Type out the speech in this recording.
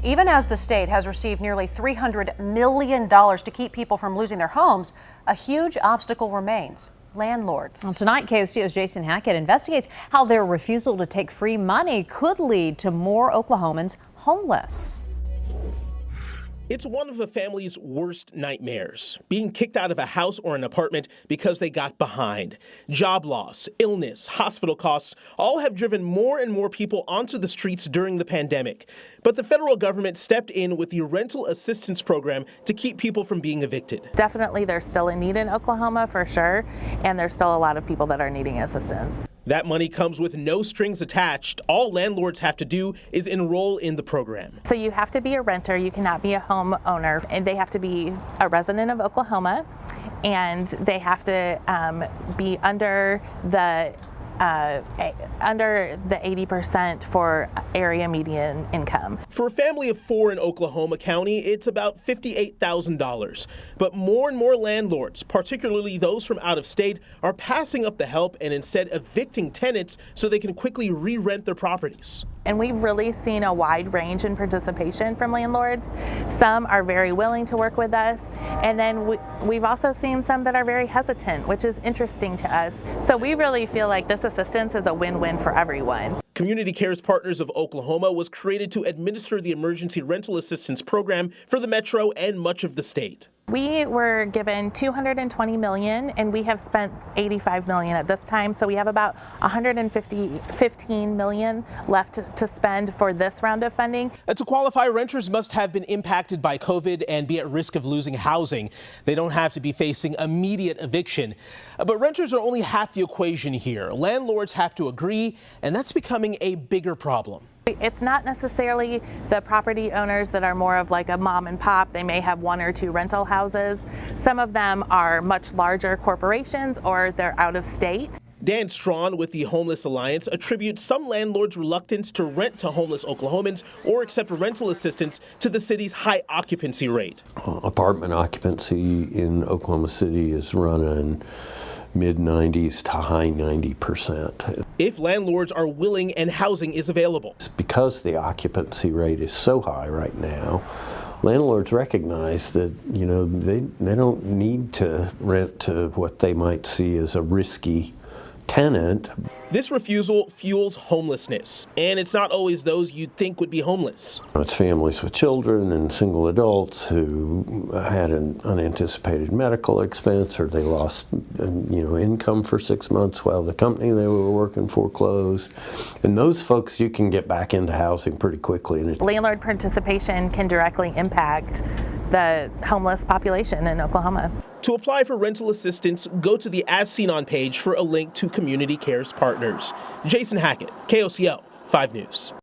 Even as the state has received nearly $300 million to keep people from losing their homes, a huge obstacle remains: landlords. Well, tonight, KOCO's Jason Hackett investigates how their refusal to take free money could lead to more Oklahomans homeless. It's one of a family's worst nightmares, being kicked out of a house or an apartment because they got behind. Job loss, illness, hospital costs all have driven more and more people onto the streets during the pandemic. But the federal government stepped in with the rental assistance program to keep people from being evicted. Definitely there's still a need in Oklahoma for sure, and there's still a lot of people that are needing assistance. That money comes with no strings attached. All landlords have to do is enroll in the program. So you have to be a renter, you cannot be a homeowner, and they have to be a resident of Oklahoma, and they have to be under the 80% for area median income. For a family of 4 in Oklahoma County, it's about $58,000. But more and more landlords, particularly those from out of state, are passing up the help and instead evicting tenants so they can quickly re-rent their properties. And we've really seen a wide range in participation from landlords. Some are very willing to work with us, and then we've also seen some that are very hesitant, which is interesting to us. So we really feel like this assistance is a win-win for everyone. Community Cares Partners of Oklahoma was created to administer the emergency rental assistance program for the metro and much of the state. We were given $220 million, and we have spent $85 million at this time, so we have about $115 million left to spend for this round of funding. To qualify, renters must have been impacted by COVID and be at risk of losing housing. They don't have to be facing immediate eviction. But renters are only half the equation here. Landlords have to agree, and that's becoming a bigger problem. It's not necessarily the property owners that are more of like a mom and pop. They may have 1 or 2 rental houses. Some of them are much larger corporations, or they're out of state. Dan Strawn with the Homeless Alliance attributes some landlords' reluctance to rent to homeless Oklahomans or accept rental assistance to the city's high occupancy rate. Apartment occupancy in Oklahoma City is running mid-90s to high 90%. If landlords are willing and housing is available. Because the occupancy rate is so high right now, landlords recognize that, you know, they don't need to rent to what they might see as a risky tenant. This refusal fuels homelessness, and it's not always those you'd think would be homeless. It's families with children and single adults who had an unanticipated medical expense, or they lost, income for 6 months while the company they were working for closed. And those folks you can get back into housing pretty quickly. Landlord participation can directly impact the homeless population in Oklahoma. To apply for rental assistance, go to the As Seen On page for a link to Community Cares Partners. Jason Hackett, KOCO 5 News.